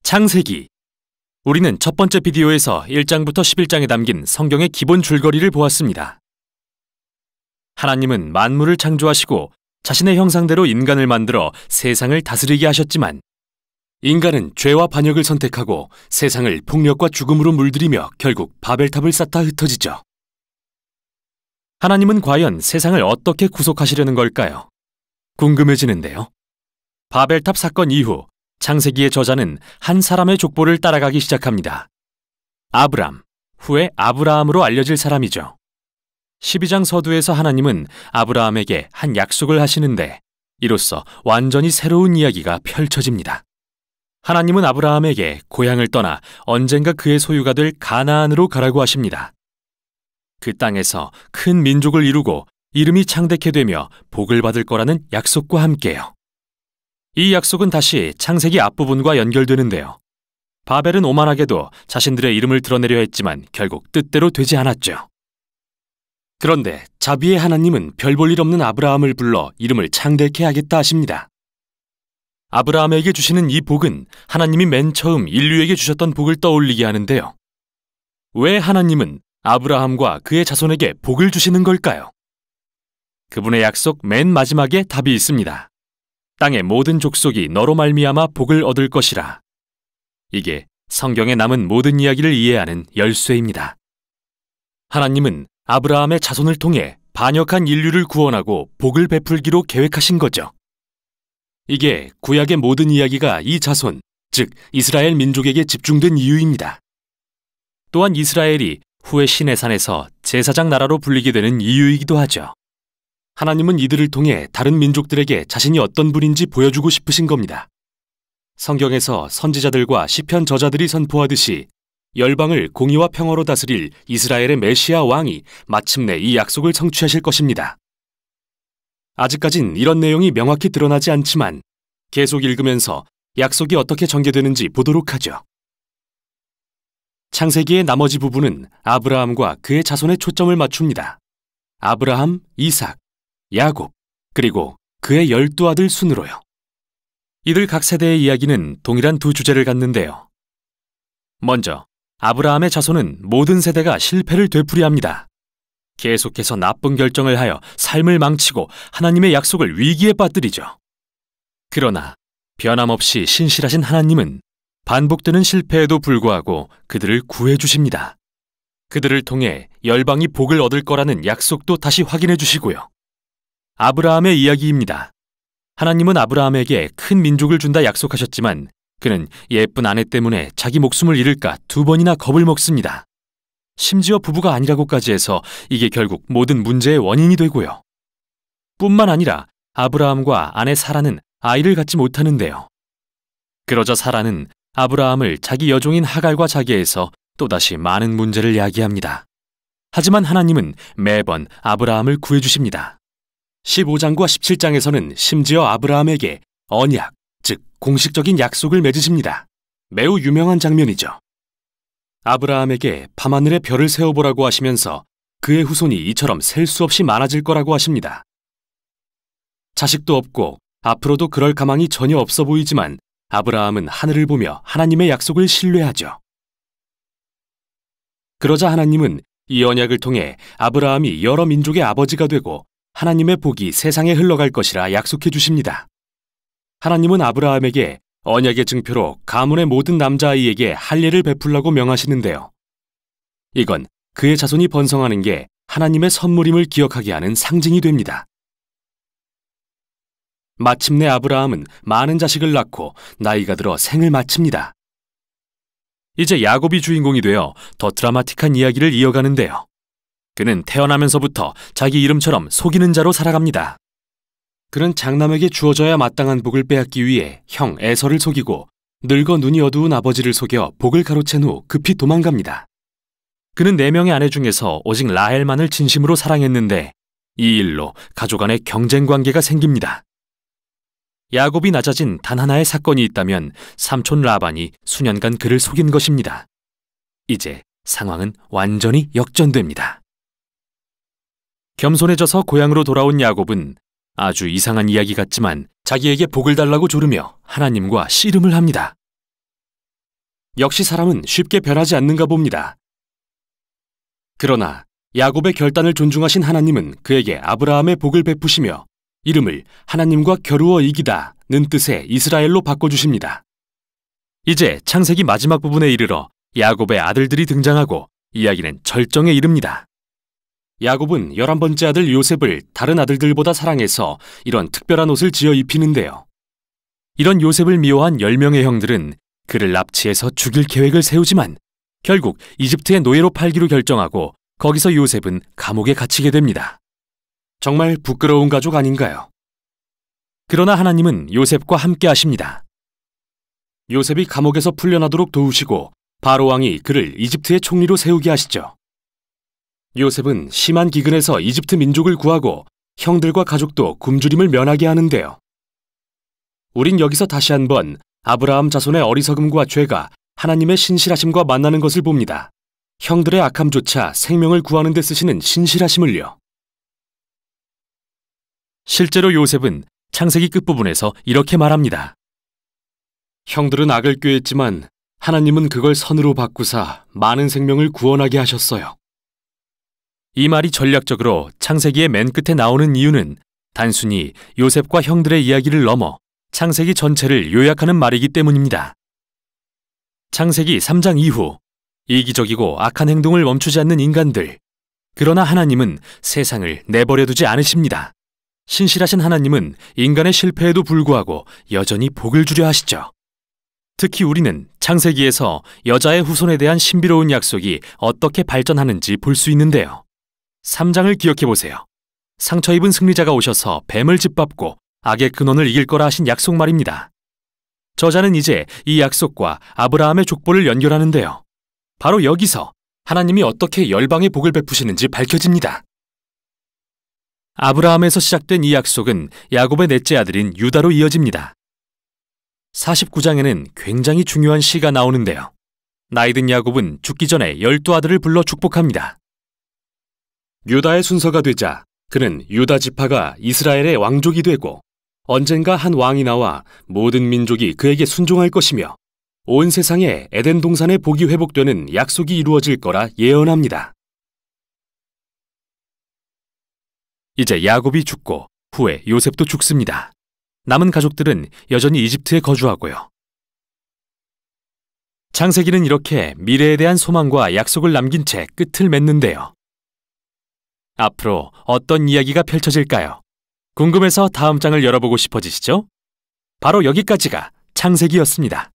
창세기. 우리는 첫 번째 비디오에서 1장부터 11장에 담긴 성경의 기본 줄거리를 보았습니다. 하나님은 만물을 창조하시고 자신의 형상대로 인간을 만들어 세상을 다스리게 하셨지만 인간은 죄와 반역을 선택하고 세상을 폭력과 죽음으로 물들이며 결국 바벨탑을 쌓다 흩어지죠. 하나님은 과연 세상을 어떻게 구속하시려는 걸까요? 궁금해지는데요. 바벨탑 사건 이후 창세기의 저자는 한 사람의 족보를 따라가기 시작합니다. 아브람, 후에 아브라함으로 알려질 사람이죠. 12장 서두에서 하나님은 아브라함에게 한 약속을 하시는데 이로써 완전히 새로운 이야기가 펼쳐집니다. 하나님은 아브라함에게 고향을 떠나 언젠가 그의 소유가 될 가나안으로 가라고 하십니다. 그 땅에서 큰 민족을 이루고 이름이 창대케 되며 복을 받을 거라는 약속과 함께요. 이 약속은 다시 창세기 앞부분과 연결되는데요. 바벨은 오만하게도 자신들의 이름을 드러내려 했지만 결국 뜻대로 되지 않았죠. 그런데 자비의 하나님은 별 볼 일 없는 아브라함을 불러 이름을 창대케 하겠다 하십니다. 아브라함에게 주시는 이 복은 하나님이 맨 처음 인류에게 주셨던 복을 떠올리게 하는데요. 왜 하나님은 아브라함과 그의 자손에게 복을 주시는 걸까요? 그분의 약속 맨 마지막에 답이 있습니다. 땅의 모든 족속이 너로 말미암아 복을 얻을 것이라. 이게 성경에 남은 모든 이야기를 이해하는 열쇠입니다. 하나님은 아브라함의 자손을 통해 반역한 인류를 구원하고 복을 베풀기로 계획하신 거죠. 이게 구약의 모든 이야기가 이 자손, 즉 이스라엘 민족에게 집중된 이유입니다. 또한 이스라엘이 후에 시내산에서 제사장 나라로 불리게 되는 이유이기도 하죠. 하나님은 이들을 통해 다른 민족들에게 자신이 어떤 분인지 보여주고 싶으신 겁니다. 성경에서 선지자들과 시편 저자들이 선포하듯이 열방을 공의와 평화로 다스릴 이스라엘의 메시아 왕이 마침내 이 약속을 성취하실 것입니다. 아직까진 이런 내용이 명확히 드러나지 않지만 계속 읽으면서 약속이 어떻게 전개되는지 보도록 하죠. 창세기의 나머지 부분은 아브라함과 그의 자손에 초점을 맞춥니다. 아브라함, 이삭, 야곱, 그리고 그의 12아들 순으로요. 이들 각 세대의 이야기는 동일한 두 주제를 갖는데요. 먼저 아브라함의 자손은 모든 세대가 실패를 되풀이합니다. 계속해서 나쁜 결정을 하여 삶을 망치고 하나님의 약속을 위기에 빠뜨리죠. 그러나 변함없이 신실하신 하나님은 반복되는 실패에도 불구하고 그들을 구해주십니다. 그들을 통해 열방이 복을 얻을 거라는 약속도 다시 확인해 주시고요. 아브라함의 이야기입니다. 하나님은 아브라함에게 큰 민족을 준다 약속하셨지만 그는 예쁜 아내 때문에 자기 목숨을 잃을까 2번이나 겁을 먹습니다. 심지어 부부가 아니라고까지 해서 이게 결국 모든 문제의 원인이 되고요. 뿐만 아니라 아브라함과 아내 사라는 아이를 갖지 못하는데요. 그러자 사라는 아브라함을 자기 여종인 하갈과 자기해서 또다시 많은 문제를 야기합니다. 하지만 하나님은 매번 아브라함을 구해주십니다. 15장과 17장에서는 심지어 아브라함에게 언약, 즉 공식적인 약속을 맺으십니다. 매우 유명한 장면이죠. 아브라함에게 밤하늘에 별을 세어보라고 하시면서 그의 후손이 이처럼 셀 수 없이 많아질 거라고 하십니다. 자식도 없고 앞으로도 그럴 가망이 전혀 없어 보이지만 아브라함은 하늘을 보며 하나님의 약속을 신뢰하죠. 그러자 하나님은 이 언약을 통해 아브라함이 여러 민족의 아버지가 되고 하나님의 복이 세상에 흘러갈 것이라 약속해 주십니다. 하나님은 아브라함에게 언약의 증표로 가문의 모든 남자아이에게 할례를 베풀라고 명하시는데요. 이건 그의 자손이 번성하는 게 하나님의 선물임을 기억하게 하는 상징이 됩니다. 마침내 아브라함은 많은 자식을 낳고 나이가 들어 생을 마칩니다. 이제 야곱이 주인공이 되어 더 드라마틱한 이야기를 이어가는데요. 그는 태어나면서부터 자기 이름처럼 속이는 자로 살아갑니다. 그는 장남에게 주어져야 마땅한 복을 빼앗기 위해 형 에서를 속이고 늙어 눈이 어두운 아버지를 속여 복을 가로챈 후 급히 도망갑니다. 그는 4명의 아내 중에서 오직 라헬만을 진심으로 사랑했는데 이 일로 가족 간의 경쟁 관계가 생깁니다. 야곱이 낮아진 단 하나의 사건이 있다면 삼촌 라반이 수년간 그를 속인 것입니다. 이제 상황은 완전히 역전됩니다. 겸손해져서 고향으로 돌아온 야곱은 아주 이상한 이야기 같지만 자기에게 복을 달라고 조르며 하나님과 씨름을 합니다. 역시 사람은 쉽게 변하지 않는가 봅니다. 그러나 야곱의 결단을 존중하신 하나님은 그에게 아브라함의 복을 베푸시며 이름을 하나님과 겨루어 이기다는 뜻의 이스라엘로 바꿔주십니다. 이제 창세기 마지막 부분에 이르러 야곱의 아들들이 등장하고 이야기는 절정에 이릅니다. 야곱은 11번째 아들 요셉을 다른 아들들보다 사랑해서 이런 특별한 옷을 지어 입히는데요. 이런 요셉을 미워한 10명의 형들은 그를 납치해서 죽일 계획을 세우지만 결국 이집트의 노예로 팔기로 결정하고 거기서 요셉은 감옥에 갇히게 됩니다. 정말 부끄러운 가족 아닌가요? 그러나 하나님은 요셉과 함께 하십니다. 요셉이 감옥에서 풀려나도록 도우시고 바로 왕이 그를 이집트의 총리로 세우게 하시죠. 요셉은 심한 기근에서 이집트 민족을 구하고 형들과 가족도 굶주림을 면하게 하는데요. 우린 여기서 다시 한번 아브라함 자손의 어리석음과 죄가 하나님의 신실하심과 만나는 것을 봅니다. 형들의 악함조차 생명을 구하는 데 쓰시는 신실하심을요. 실제로 요셉은 창세기 끝부분에서 이렇게 말합니다. 형들은 악을 꾀했지만 하나님은 그걸 선으로 바꾸사 많은 생명을 구원하게 하셨어요. 이 말이 전략적으로 창세기의 맨 끝에 나오는 이유는 단순히 요셉과 형들의 이야기를 넘어 창세기 전체를 요약하는 말이기 때문입니다. 창세기 3장 이후 이기적이고 악한 행동을 멈추지 않는 인간들, 그러나 하나님은 세상을 내버려두지 않으십니다. 신실하신 하나님은 인간의 실패에도 불구하고 여전히 복을 주려 하시죠. 특히 우리는 창세기에서 여자의 후손에 대한 신비로운 약속이 어떻게 발전하는지 볼 수 있는데요. 3장을 기억해 보세요. 상처 입은 승리자가 오셔서 뱀을 짓밟고 악의 근원을 이길 거라 하신 약속 말입니다. 저자는 이제 이 약속과 아브라함의 족보를 연결하는데요. 바로 여기서 하나님이 어떻게 열방의 복을 베푸시는지 밝혀집니다. 아브라함에서 시작된 이 약속은 야곱의 넷째 아들인 유다로 이어집니다. 49장에는 굉장히 중요한 시가 나오는데요. 나이든 야곱은 죽기 전에 12아들을 불러 축복합니다. 유다의 순서가 되자 그는 유다 지파가 이스라엘의 왕족이 되고 언젠가 한 왕이 나와 모든 민족이 그에게 순종할 것이며 온 세상에 에덴 동산의 복이 회복되는 약속이 이루어질 거라 예언합니다. 이제 야곱이 죽고 후에 요셉도 죽습니다. 남은 가족들은 여전히 이집트에 거주하고요. 창세기는 이렇게 미래에 대한 소망과 약속을 남긴 채 끝을 맺는데요. 앞으로 어떤 이야기가 펼쳐질까요? 궁금해서 다음 장을 열어보고 싶어지시죠? 바로 여기까지가 창세기였습니다.